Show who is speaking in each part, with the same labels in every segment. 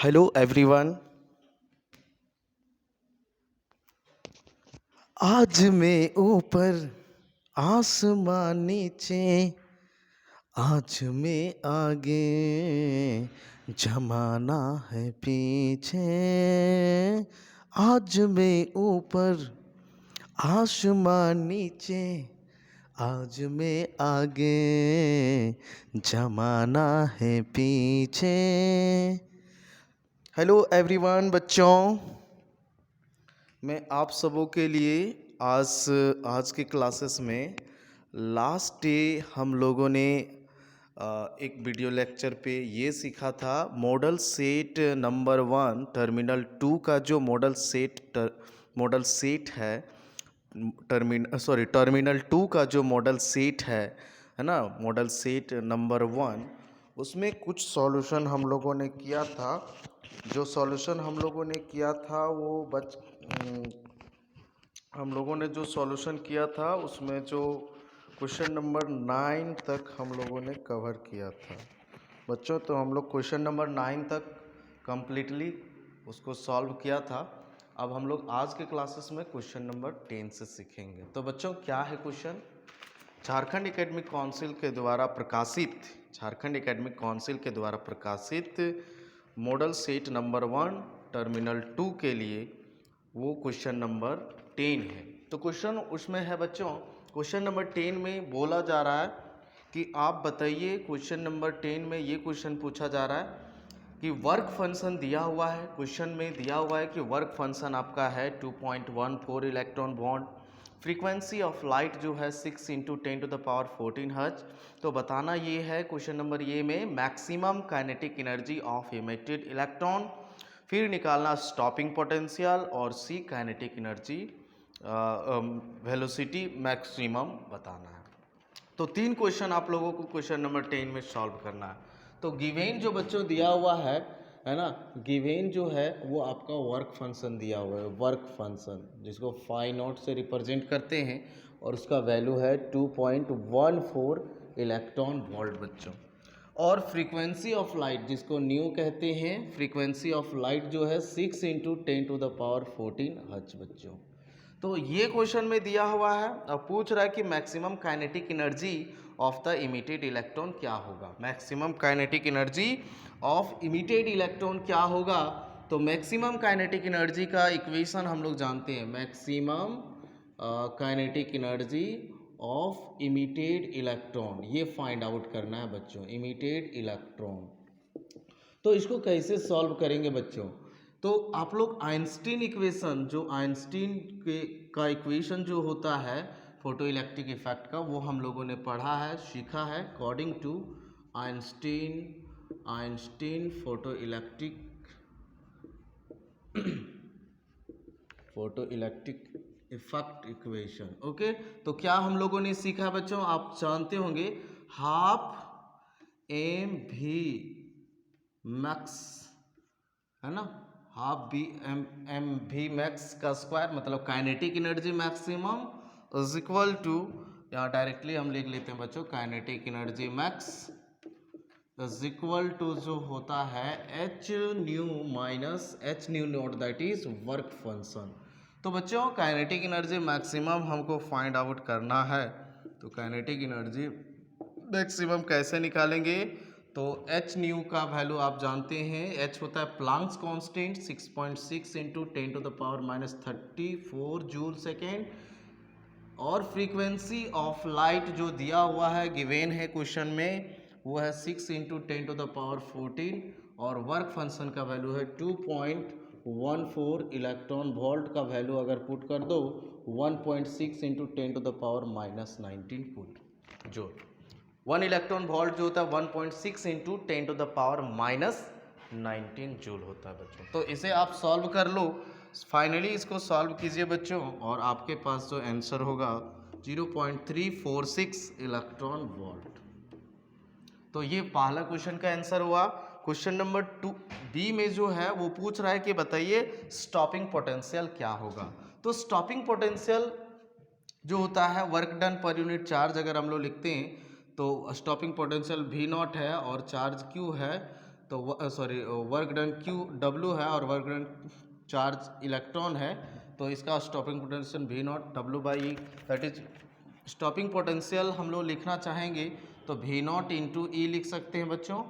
Speaker 1: Hello everyone. आज मैं ऊपर आसमान नीचे, आज मैं आगे जमाना है पीछे। आज मैं ऊपर आसमान नीचे, आज मैं आगे जमाना है पीछे। हेलो एवरीवन बच्चों, मैं आप सबों के लिए आज के क्लासेस में लास्ट डे हम लोगों ने एक वीडियो लेक्चर पे ये सीखा था। मॉडल सेट नंबर 1 टर्मिनल 2 का जो मॉडल सेट है, टर्मिनल 2 का जो मॉडल सेट है ना, मॉडल सेट नंबर 1, उसमें कुछ सॉल्यूशन हम लोगों ने किया था। जो सॉल्यूशन हम लोगों ने किया था वो हम लोगों ने जो सॉल्यूशन किया था उसमें जो क्वेश्चन नंबर 9 तक हम लोगों ने कवर किया था बच्चों। तो हम लोग क्वेश्चन नंबर 9 तक कंप्लीटली उसको सॉल्व किया था। अब हम लोग आज के क्लासेस में क्वेश्चन नंबर 10 से सीखेंगे। तो बच्चों क्या है क्वेश्चन? झारखंड एकेडमिक काउंसिल के द्वारा प्रकाशित मॉडल सेट नंबर 1 टर्मिनल 2 के लिए वो क्वेश्चन नंबर 10 है। तो क्वेश्चन उसमें है बच्चों, क्वेश्चन नंबर 10 में बोला जा रहा है कि आप बताइए, क्वेश्चन नंबर 10 में ये क्वेश्चन पूछा जा रहा है कि वर्क फंक्शन दिया हुआ है। क्वेश्चन में दिया हुआ है कि वर्क फंक्शन आपका है 2.14 electron bond, frequency of light जो है 6 इंटू 10⁻14 हर्ट्ज। तो बताना ये है क्वेश्चन नंबर ये में maximum kinetic energy of emitted electron, फिर निकालना स्टॉपिंग पोटेंशियल और सी काइनेटिक एनर्जी वेलोसिटी मैक्सिमम बताना है। तो 3 क्वेश्चन आप लोगों को क्वेश्चन नंबर 10 में सॉल्व करना है। तो गिवेन जो बच्चों दिया हुआ है ना, गिवेन जो है वो आपका वर्क फंक्शन दिया हुआ है, वर्क फंक्शन जिसको फाई नॉट से रिप्रेजेंट करते हैं और उसका वैल्यू है 2.14 इलेक्ट्रॉन वोल्ट बच्चों। और फ्रीक्वेंसी ऑफ लाइट जिसको न्यू कहते हैं, फ्रीक्वेंसी ऑफ लाइट जो है 6 इंटू 10⁻14 हर्ट्ज बच्चों। तो ये क्वेश्चन में दिया हुआ है और पूछ रहा है कि maximum kinetic energy of the emitted electron क्या होगा। Maximum kinetic energy of emitted electron क्या होगा? तो मैक्सिमम काइनेटिक एनर्जी का इक्वेशन हम लोग जानते हैं, maximum kinetic energy of emitted electron, ये फाइंड आउट करना है बच्चों, इमिटेड इलेक्ट्रॉन। तो इसको कैसे सॉल्व करेंगे बच्चों? तो आप लोग आइंस्टीन इक्वेशन, जो आइंस्टीन के का इक्वेशन जो होता है फोटो इलेक्ट्रिक इफेक्ट का, वो हम लोगों ने पढ़ा है, सीखा है। According to Einstein photo electric effect equation. Okay, तो क्या हम लोगों ने सीखा बच्चों? आप जानते होंगे हाफ एम भी मैक्स, है ना, हाफ बी एम भी मैक्स का स्क्वायर मतलब kinetic energy maximum is equal to, यहाँ डायरेक्टली हम लिख लेते हैं बच्चों, kinetic energy max is equal to जो होता है H nu minus H nu not, that is work function. तो बच्चों काइनेटिक एनर्जी मैक्सिमम हमको फाइंड आउट करना है। तो काइनेटिक एनर्जी मैक्सिमम कैसे निकालेंगे? तो एच न्यू का वैल्यू आप जानते हैं, एच होता है Planck's constant 6.6 into 10⁻34 joule second, और फ्रीक्वेंसी ऑफ लाइट जो दिया हुआ है गिवेन है क्वेश्चन में, वो है 6 इंटू 10⁻14, और वर्क फंक्शन का वैल्यू है 2.14 इलेक्ट्रॉन वोल्ट का वैल्यू अगर पुट कर दो 1.6 इंटू 10⁻19 पुट जो 1 इलेक्ट्रॉन वोल्ट जो होता है 1.6 इंटू 10⁻19 जूल होता है बच्चों। तो इसे आप सॉल्व कर लो, फाइनली इसको सॉल्व कीजिए बच्चों, और आपके पास जो आंसर होगा 0.346 इलेक्ट्रॉन वोल्ट। तो ये पहला क्वेश्चन का आंसर हुआ। क्वेश्चन नंबर 2 बी में जो है वो पूछ रहा है कि बताइए स्टॉपिंग पोटेंशियल क्या होगा। तो स्टॉपिंग पोटेंशियल जो होता है work done per unit charge, अगर हम लोग लिखते हैं तो स्टॉपिंग पोटेंशियल V0 है और चार्ज Q है, तो sorry work done Q W है और वर्क डन चार्ज इलेक्ट्रॉन है, तो इसका stopping potential V not W by E, that is stopping potential हम लोग लिखना चाहेंगे तो वी नॉट इंटू ई लिख सकते हैं बच्चों,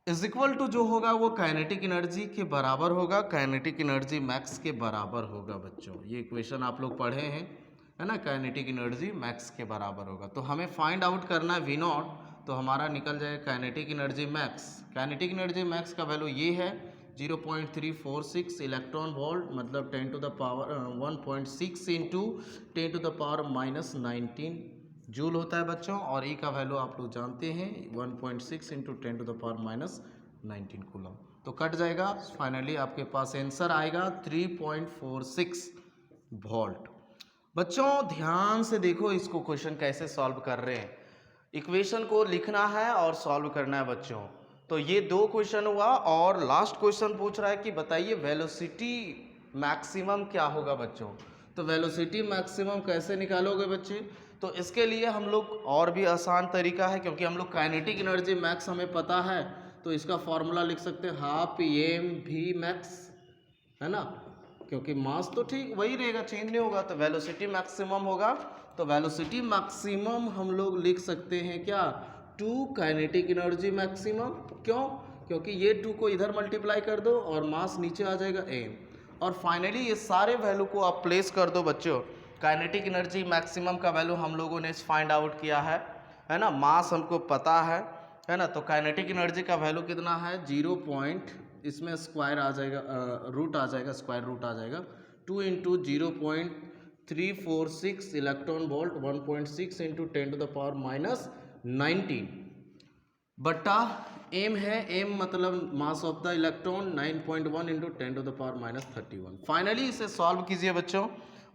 Speaker 1: इज इक्वल टू जो होगा वो काइनेटिक एनर्जी के बराबर होगा, काइनेटिक एनर्जी मैक्स के बराबर होगा बच्चों। ये इक्वेशन आप लोग पढ़े हैं, है ना, काइनेटिक एनर्जी मैक्स के बराबर होगा। तो हमें फाइंड आउट करना है वी नॉट, तो हमारा निकल जाएगा kinetic energy max. Kinetic energy max का वैल्यू ये है 0.346 इलेक्ट्रॉन वोल्ट, मतलब 10 to the power 1.6 into 10 to the power -19 joule होता है बच्चों। और ई का वैल्यू आप लोग जानते हैं 1.6 into 10 to the power -19 coulomb. तो कट जाएगा, फाइनली आपके पास आंसर आएगा 3.46 वोल्ट। बच्चों ध्यान से देखो इसको, क्वेश्चन कैसे सॉल्व कर रहे हैं। इक्वेशन को लिखना है और सॉल्व करना है बच्चों। तो ये 2 क्वेश्चन हुआ और लास्ट क्वेश्चन पूछ रहा है कि बताइए वेलोसिटी मैक्सिमम क्या होगा बच्चों। तो वेलोसिटी मैक्सिमम कैसे निकालोगे बच्चे, तो इसके लिए हम लोग और भी आसान तरीका है, क्योंकि हम लोग काइनेटिक एनर्जी मैक्स हमें पता है, तो इसका फॉर्मूला लिख सकते हैं हाफ एम वी मैक्स, है ना, क्योंकि मास तो ठीक वही रहेगा, चेंज नहीं होगा। तो वेलोसिटी मैक्सिमम होगा, तो वेलोसिटी मैक्सिमम हम लोग लिख सकते हैं क्या 2 काइनेटिक एनर्जी मैक्सिमम। क्यों, क्योंकि ये 2 को इधर मल्टीप्लाई कर दो और मास नीचे आ जाएगा एम, और फाइनली ये सारे वैल्यू को आप प्लेस कर दो बच्चों। काइनेटिक एनर्जी मैक्सिमम का वैल्यू हम लोगों ने फाइंड आउट किया है ना, मास हमको पता है ना, तो काइनेटिक एनर्जी का वैल्यू कितना है 0. इसमें स्क्वायर आ जाएगा, रूट आ जाएगा, स्क्वायर रूट आ जाएगा 2 into 0.346 electron volt 1.6 into 10 to the power -19 बट्टा एम है, एम मतलब mass of the electron 9.1 into 10 to the power -31। Finally इसे सॉल्व कीजिए बच्चों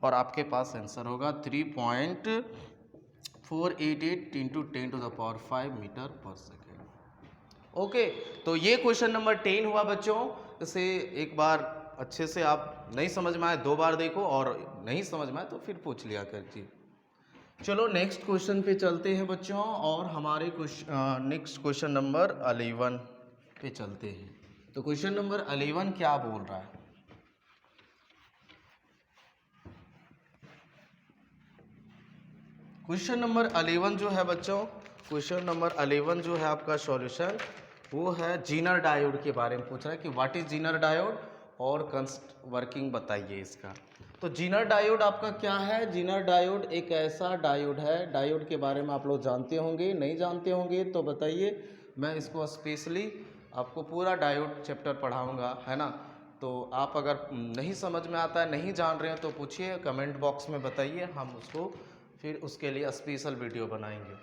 Speaker 1: और आपके पास आंसर होगा 3.488 into 10 to the power 5 metre पर सेकेंड। ओके, तो ये क्वेश्चन नंबर 10 हुआ बच्चों। इसे एक बार अच्छे से आप नहीं समझ में आए 2 बार देखो, और नहीं समझ में आए तो फिर पूछ लिया करिए। चलो नेक्स्ट क्वेश्चन पे चलते हैं बच्चों, और हमारे नेक्स्ट क्वेश्चन नंबर 11 पे चलते हैं। तो क्वेश्चन नंबर 11 क्या बोल रहा है, क्वेश्चन नंबर 11 जो है बच्चों, क्वेश्चन नंबर 11 जो है आपका सॉल्यूशन वो है जीनर डायोड के बारे में पूछ रहा है कि व्हाट इज जीनर डायोड और वर्किंग बताइए इसका। तो जीनर डायोड आपका क्या है, जीनर डायोड एक ऐसा डायोड है, डायोड के बारे में आप लोग जानते होंगे, नहीं जानते होंगे तो बताइए, मैं इसको स्पेशली आपको पूरा डायोड चैप्टर पढ़ाऊंगा, है ना। तो आप अगर नहीं समझ में आता है, नहीं जान रहे हैं तो पूछिए, कमेंट बॉक्स में बताइए, हम उसको फिर उसके लिए स्पेशल वीडियो बनाएंगे।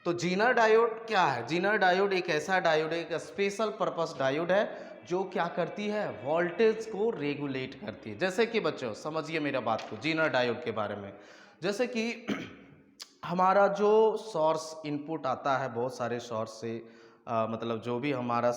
Speaker 1: तो जीनर डायोड क्या है, जीनर डायोड एक ऐसा डायोड है, एक स्पेशल पर्पस डायोड है जो क्या करती है, वोल्टेज को रेगुलेट करती है। जैसे कि बच्चों समझिए मेरा बात को जीनर डायोड के बारे में, जैसे कि हमारा जो सोर्स इनपुट आता है बहुत सारे सोर्स से, मतलब जो भी हमारा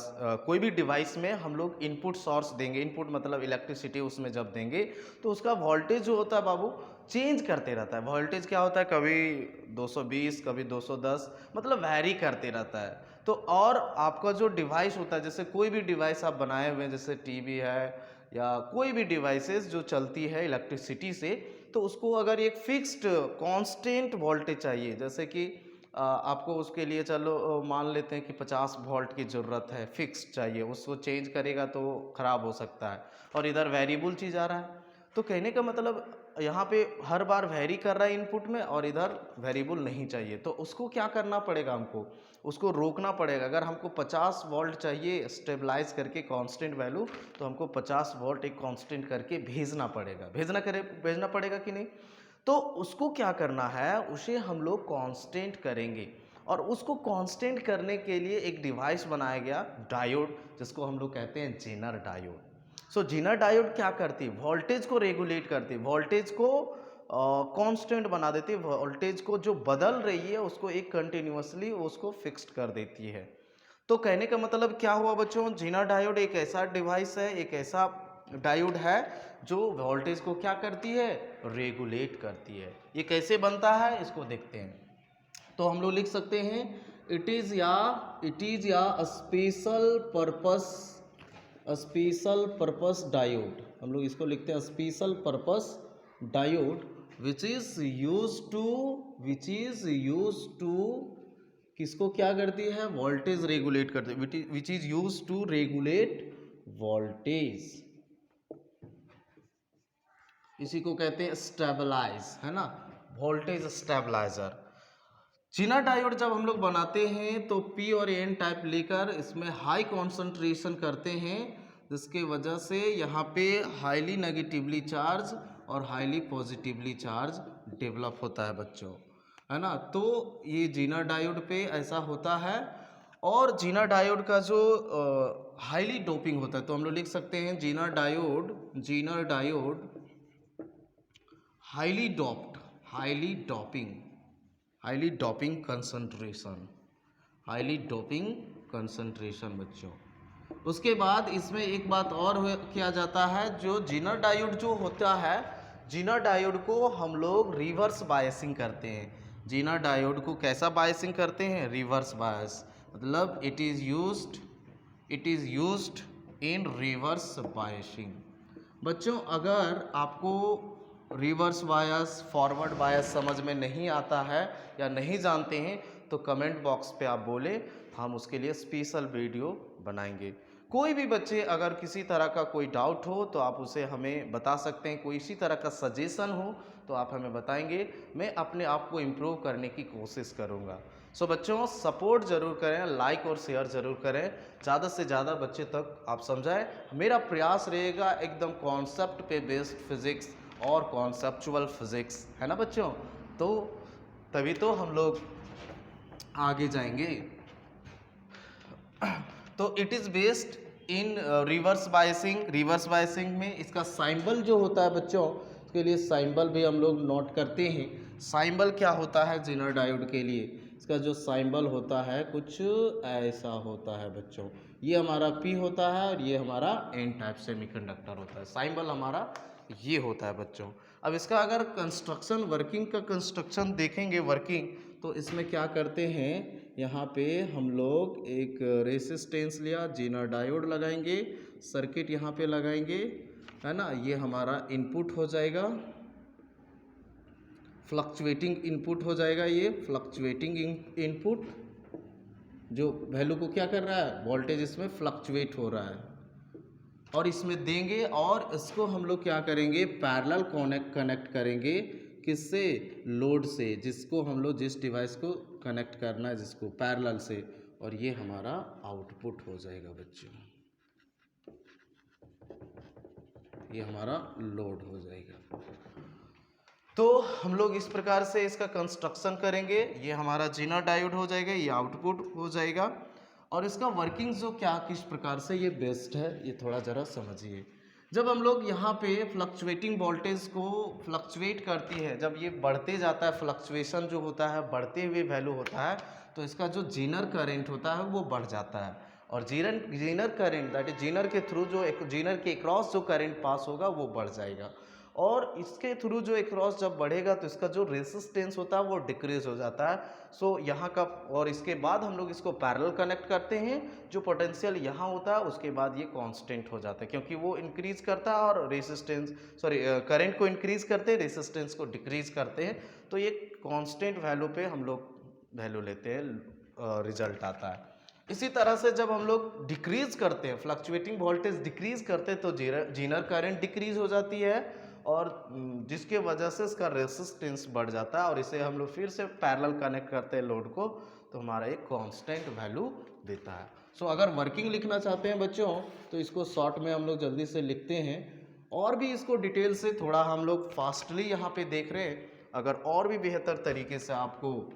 Speaker 1: कोई भी डिवाइस में हम लोग इनपुट सोर्स देंगे, इनपुट मतलब इलेक्ट्रिसिटी उसमें जब देंगे तो उसका वोल्टेज जो होता है बाबू चेंज करते रहता है। वोल्टेज क्या होता है, कभी 220 कभी 210, मतलब वैरी करते रहता है। तो और आपका जो डिवाइस होता है, जैसे कोई भी डिवाइस आप बनाए हुए हैं, जैसे टीवी है या कोई भी डिवाइसेस जो चलती है इलेक्ट्रिसिटी से, तो उसको अगर एक फिक्स्ड कांस्टेंट वोल्टेज चाहिए, जैसे कि आपको उसके लिए चलो मान लेते हैं कि 50 वोल्ट की ज़रूरत है, फिक्स्ड चाहिए, उसको चेंज करेगा तो ख़राब हो सकता है, और इधर वेरिएबल चीज़ आ रहा है। तो कहने का मतलब यहाँ पे हर बार वेरी कर रहा है इनपुट में और इधर वेरिएबल नहीं चाहिए, तो उसको क्या करना पड़ेगा, हमको उसको रोकना पड़ेगा। अगर हमको 50 वोल्ट चाहिए स्टेबलाइज करके कांस्टेंट वैल्यू, तो हमको 50 वोल्ट एक कांस्टेंट करके भेजना पड़ेगा, भेजना पड़ेगा कि नहीं। तो उसको क्या करना है, उसे हम लोग कांस्टेंट करेंगे, और उसको कांस्टेंट करने के लिए एक डिवाइस बनाया गया डायोड, जिसको हम लोग कहते हैं जेनर डायोड। सो जीनर डायोड क्या करती है, वोल्टेज को रेगुलेट करती है, वोल्टेज को कांस्टेंट बना देती है, वोल्टेज को जो बदल रही है उसको एक कंटिन्यूअसली उसको फिक्स्ड कर देती है। तो कहने का मतलब क्या हुआ बच्चों, जीनर डायोड एक ऐसा डिवाइस है, एक ऐसा डायोड है जो वोल्टेज को क्या करती है, रेगुलेट करती है। ये कैसे बनता है इसको देखते हैं। तो हम लोग लिख सकते हैं इट इज या स्पेशल पर्पस डायोड, हम लोग इसको लिखते हैं special purpose diode, which is use to किसको क्या करती है, वोल्टेज रेगुलेट करती है, which is use to regulate voltage, इसी को कहते हैं स्टेबलाइज, है ना, वोल्टेज स्टेबलाइजर। जीना डायोड जब हम लोग बनाते हैं तो पी और एन टाइप लेकर इसमें हाई कॉन्सेंट्रेशन करते हैं, जिसके वजह से यहाँ पे हाईली नेगेटिवली चार्ज और हाईली पॉजिटिवली चार्ज डेवलप होता है बच्चों, है ना। तो ये जीना डायोड पे ऐसा होता है। और जीना डायोड का जो हाईली डोपिंग होता है, तो हम लोग लिख सकते हैं Zener diode highly doping concentration बच्चों। उसके बाद इसमें एक बात और किया जाता है, जो जीना डायोड जो होता है, जीना डायोड को हम लोग रिवर्स बायसिंग करते हैं। जीना डायोड को कैसा बायसिंग करते हैं, रिवर्स बायस, मतलब it is used in reverse biasing. बच्चों अगर आपको रिवर्स बायस फॉरवर्ड बायस समझ में नहीं आता है या नहीं जानते हैं तो कमेंट बॉक्स पे आप बोले, हम उसके लिए स्पेशल वीडियो बनाएंगे। कोई भी बच्चे अगर किसी तरह का कोई डाउट हो तो आप उसे हमें बता सकते हैं, कोई इसी तरह का सजेशन हो तो आप हमें बताएंगे, मैं अपने आप को इम्प्रूव करने की कोशिश करूँगा। सो बच्चों सपोर्ट ज़रूर करें, लाइक और शेयर ज़रूर करें, ज़्यादा से ज़्यादा बच्चे तक आप समझाएं। मेरा प्रयास रहेगा एकदम कॉन्सेप्ट पे बेस्ड फिज़िक्स और कॉन्सेप्चुअल फिज़िक्स, है ना बच्चों, तो तभी तो हम लोग आगे जाएंगे। तो it is based in reverse biasing में इसका साइंबल जो होता है बच्चों, इसके लिए साइंबल भी हम लोग नोट करते हैं। साइंबल क्या होता है जीना डायोड के लिए, इसका जो साइंबल होता है कुछ ऐसा होता है बच्चों, ये हमारा P होता है और ये हमारा N टाइप सेमीकंडक्टर होता है। साइंबल हमारा ये होता है बच्चों। अब इसका अगर कंस्ट्रक्शन वर्किंग का कंस्ट्रक्शन देखेंगे वर्किंग, तो इसमें क्या करते हैं, यहाँ पे हम लोग एक रेसिस्टेंस लिया, जीना डायोड लगाएंगे, सर्किट यहाँ पे लगाएंगे, है ना, ये हमारा इनपुट हो जाएगा, फ्लक्चुएटिंग इनपुट हो जाएगा, ये फ्लक्चुएटिंग इनपुट जो वैल्यू को क्या कर रहा है, वोल्टेज इसमें फ्लक्चुएट हो रहा है, और इसमें देंगे और इसको हम लोग क्या करेंगे, पैरेलल कनेक्ट करेंगे, किससे, लोड से, जिसको हम लोग जिस डिवाइस को कनेक्ट करना है जिसको पैरेलल से, और ये हमारा आउटपुट हो जाएगा बच्चों, ये हमारा लोड हो जाएगा। तो हम लोग इस प्रकार से इसका कंस्ट्रक्शन करेंगे, ये हमारा जीना डायोड हो जाएगा, ये आउटपुट हो जाएगा, और इसका वर्किंग जो क्या किस प्रकार से ये बेस्ड है ये थोड़ा ज़रा समझिए। जब हम लोग यहाँ पे फ्लक्चुएटिंग वोल्टेज को फ्लक्चुएट करती है, जब ये बढ़ते जाता है, फ्लक्चुएशन जो होता है बढ़ते हुए वैल्यू होता है, तो इसका जो जीनर करंट होता है वो बढ़ जाता है, और Zener current that is Zener के थ्रू जो एक जीनर के क्रॉस जो करंट पास होगा वो बढ़ जाएगा, और इसके थ्रू जो क्रॉस जब बढ़ेगा तो इसका जो रेसिस्टेंस होता है वो डिक्रीज हो जाता है। सो यहाँ का, और इसके बाद हम लोग इसको पैरेलल कनेक्ट करते हैं, जो पोटेंशियल यहाँ होता है उसके बाद ये कांस्टेंट हो जाता है, क्योंकि वो इंक्रीज करता है और करंट को इंक्रीज करते हैं, रेसिस्टेंस को डिक्रीज करते हैं, तो ये कांस्टेंट वैल्यू पे हम लोग वैल्यू लेते हैं, रिजल्ट आता है। इसी तरह से जब हम लोग डिक्रीज करते हैं, फ्लक्चुएटिंग वोल्टेज डिक्रीज करते हैं, तो जीनर करंट डिक्रीज हो जाती है, और जिसके वजह से इसका रेसिस्टेंस बढ़ जाता है, और इसे हम लोग फिर से पैरेलल कनेक्ट करते हैं लोड को, तो हमारा एक कांस्टेंट वैल्यू देता है। सो अगर वर्किंग लिखना चाहते हैं बच्चों तो इसको शॉर्ट में हम लोग जल्दी से लिखते हैं, और भी इसको डिटेल से थोड़ा हम लोग फास्टली यहाँ पे देख रहे हैं। अगर और भी बेहतर तरीके से आपको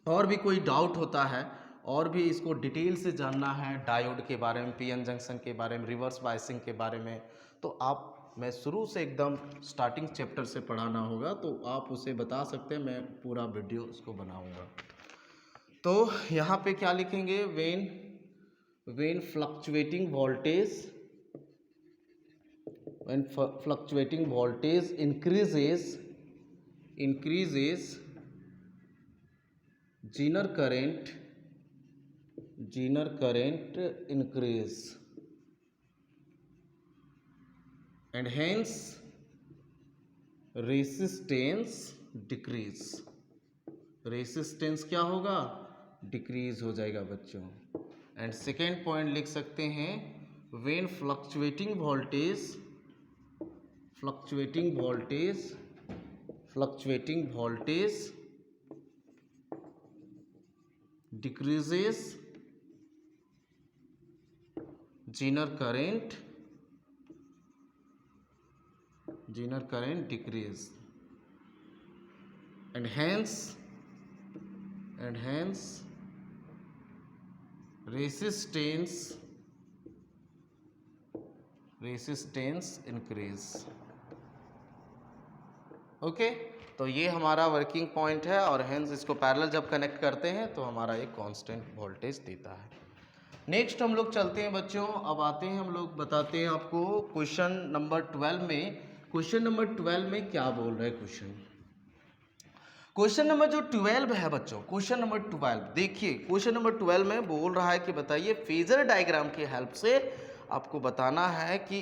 Speaker 1: और भी कोई डाउट होता है, और भी इसको डिटेल से जानना है डायोड के बारे में, पीएन जंक्शन के बारे में, रिवर्स बायसिंग के बारे में, तो आप, मैं शुरू से एकदम स्टार्टिंग चैप्टर से पढ़ाना होगा तो आप उसे बता सकते हैं, मैं पूरा वीडियो उसको बनाऊंगा। तो यहाँ पे क्या लिखेंगे, when fluctuating voltage increases Zener current Zener current increase and hence resistance decrease. Resistance क्या होगा? डिक्रीज हो जाएगा बच्चों। एंड सेकेंड पॉइंट लिख सकते हैं, when fluctuating voltage decreases zener current decrease and hence resistance increase। Okay तो ये हमारा वर्किंग पॉइंट है और हेंस इसको पैरेलल जब कनेक्ट करते हैं तो हमारा एक कांस्टेंट वोल्टेज देता है। नेक्स्ट हम लोग चलते हैं बच्चों, अब आते हैं हम लोग बताते हैं आपको क्वेश्चन नंबर 12 में। क्वेश्चन नंबर 12 में क्या बोल रहे हैं क्वेश्चन नंबर जो 12 है बच्चों, क्वेश्चन नंबर 12 देखिए, क्वेश्चन नंबर 12 में बोल रहा है कि बताइए फेजर डायग्राम की हेल्प से आपको बताना है कि